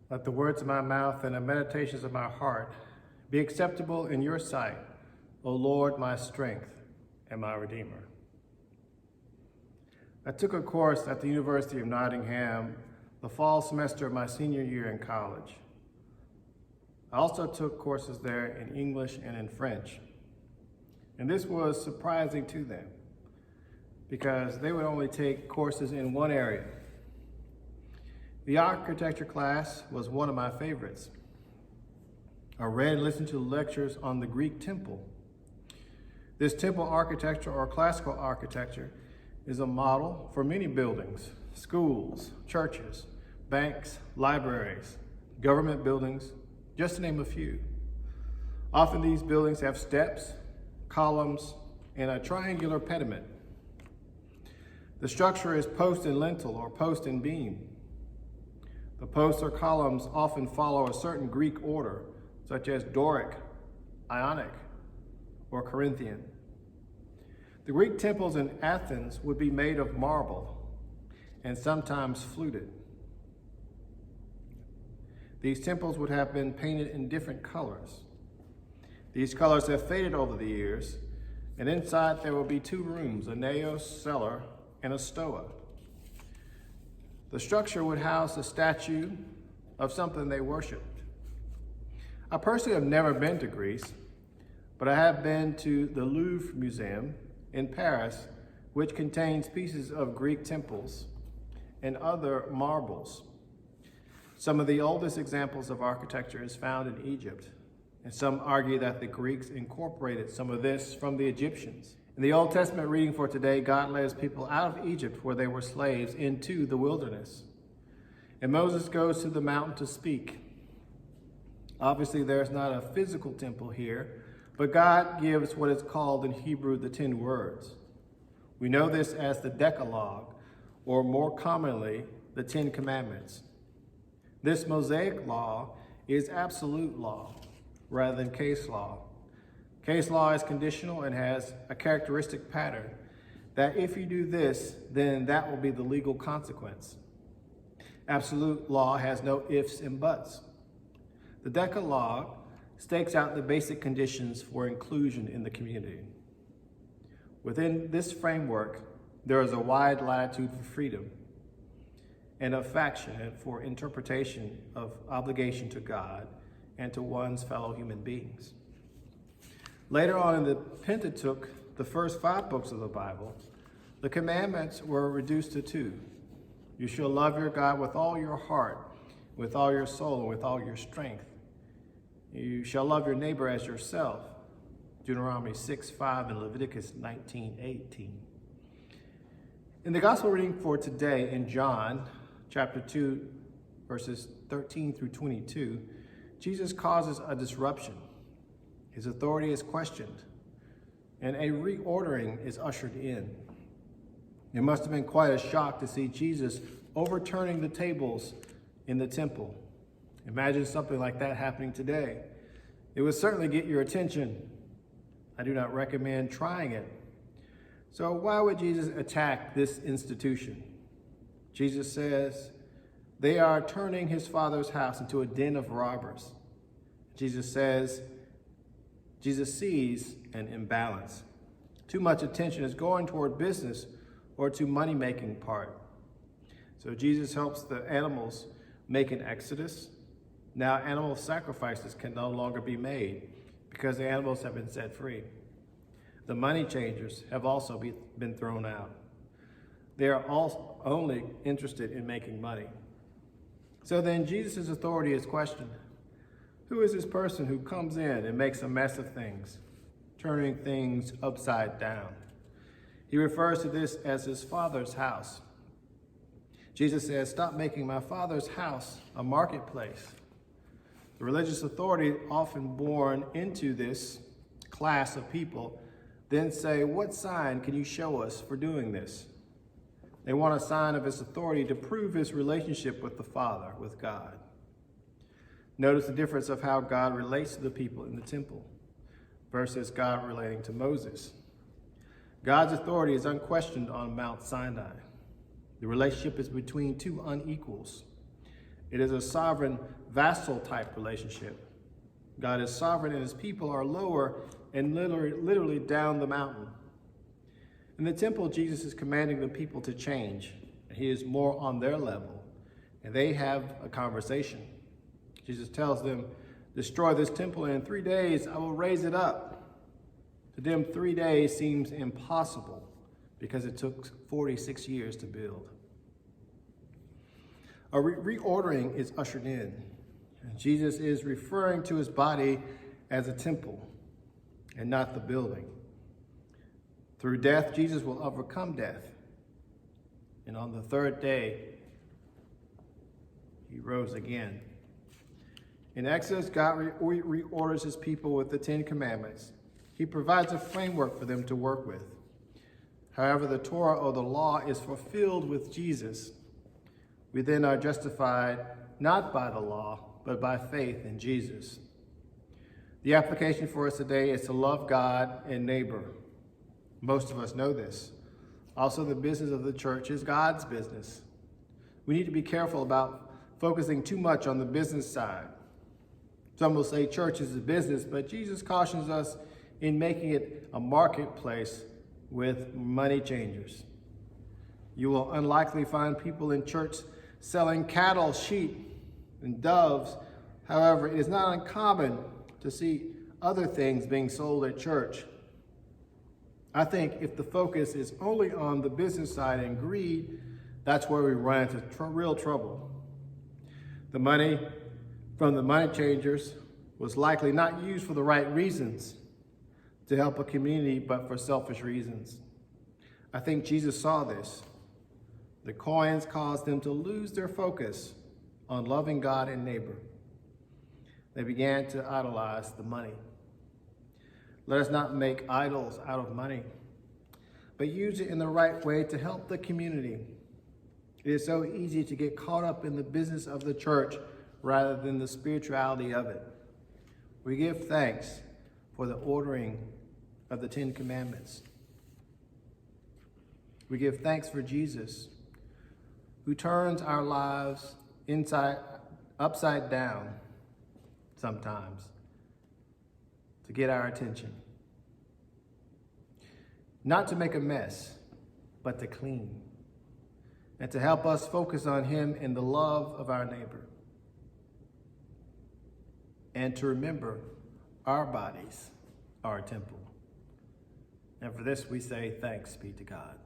Let the words of my mouth and the meditations of my heart be acceptable in your sight, O Lord, my strength and my Redeemer. I took a course at the University of Nottingham the fall semester of my senior year in college. I also took courses there in English and in French. And this was surprising to them because they would only take courses in one area. The architecture class was one of my favorites. I read and listened to lectures on the Greek temple. This temple architecture, or classical architecture, is a model for many buildings, schools, churches, banks, libraries, government buildings, just to name a few. Often these buildings have steps, columns, and a triangular pediment. The structure is post and lintel or post and beam. The posts or columns often follow a certain Greek order, such as Doric, Ionic, or Corinthian. The Greek temples in Athens would be made of marble and sometimes fluted. These temples would have been painted in different colors. These colors have faded over the years, and inside there will be two rooms, a naos, cellar, and a stoa. The structure would house a statue of something they worshiped. I personally have never been to Greece, but I have been to the Louvre Museum in Paris, which contains pieces of Greek temples and other marbles. Some of the oldest examples of architecture is found in Egypt, and some argue that the Greeks incorporated some of this from the Egyptians. In the Old Testament reading for today, God led his people out of Egypt, where they were slaves, into the wilderness. And Moses goes to the mountain to speak. Obviously, there's not a physical temple here, but God gives what is called in Hebrew the 10 words. We know this as the Decalogue, or more commonly, the 10 Commandments. This Mosaic law is absolute law rather than case law. Case law is conditional and has a characteristic pattern that if you do this, then that will be the legal consequence. Absolute law has no ifs and buts. The Decalogue stakes out the basic conditions for inclusion in the community. Within this framework, there is a wide latitude for freedom and of faction and for interpretation of obligation to God and to one's fellow human beings. Later on in the Pentateuch, the first 5 books of the Bible, the commandments were reduced to 2. You shall love your God with all your heart, with all your soul, and with all your strength. You shall love your neighbor as yourself, Deuteronomy 6:5 and Leviticus 19:18. In the gospel reading for today in John chapter 2, verses 13 through 22, Jesus causes a disruption. His authority is questioned, and a reordering is ushered in. It must have been quite a shock to see Jesus overturning the tables in the temple. Imagine something like that happening today. It would certainly get your attention. I do not recommend trying it. So why would Jesus attack this institution? Jesus says, they are turning his Father's house into a den of robbers. Jesus sees an imbalance. Too much attention is going toward business or to money-making part. So Jesus helps the animals make an exodus. Now animal sacrifices can no longer be made because the animals have been set free. The money changers have also been thrown out. They are all only interested in making money. So then Jesus' authority is questioned. Who is this person who comes in and makes a mess of things, turning things upside down? He refers to this as his Father's house. Jesus says, stop making my Father's house a marketplace. The religious authority often born into this class of people then say, what sign can you show us for doing this? They want a sign of his authority to prove his relationship with the Father, with God. Notice the difference of how God relates to the people in the temple versus God relating to Moses. God's authority is unquestioned on Mount Sinai. The relationship is between two unequals. It is a sovereign vassal type relationship. God is sovereign and his people are lower and literally down the mountain. In the temple, Jesus is commanding the people to change. He is more on their level, and they have a conversation. Jesus tells them, destroy this temple, and in 3 days I will raise it up. To them, 3 days seems impossible because it took 46 years to build. A reordering is ushered in. Jesus is referring to his body as a temple and not the building. Through death, Jesus will overcome death. And on the third day, he rose again. In Exodus, God reorders his people with the 10 Commandments. He provides a framework for them to work with. However, the Torah or the law is fulfilled with Jesus. We then are justified not by the law, but by faith in Jesus. The application for us today is to love God and neighbor. Most of us know this. Also, the business of the church is God's business. We need to be careful about focusing too much on the business side. Some will say church is a business, but Jesus cautions us in making it a marketplace with money changers. You will unlikely find people in church selling cattle, sheep, and doves. However, it is not uncommon to see other things being sold at church. I think if the focus is only on the business side and greed, that's where we run into real trouble. The money from the money changers was likely not used for the right reasons, to help a community, but for selfish reasons. I think Jesus saw this. The coins caused them to lose their focus on loving God and neighbor. They began to idolize the money. Let us not make idols out of money, but use it in the right way to help the community. It is so easy to get caught up in the business of the church rather than the spirituality of it. We give thanks for the ordering of the 10 Commandments. We give thanks for Jesus, who turns our lives upside down sometimes to get our attention. Not to make a mess, but to clean, and to help us focus on him and the love of our neighbor. And to remember our bodies are a temple. And for this we say, thanks be to God.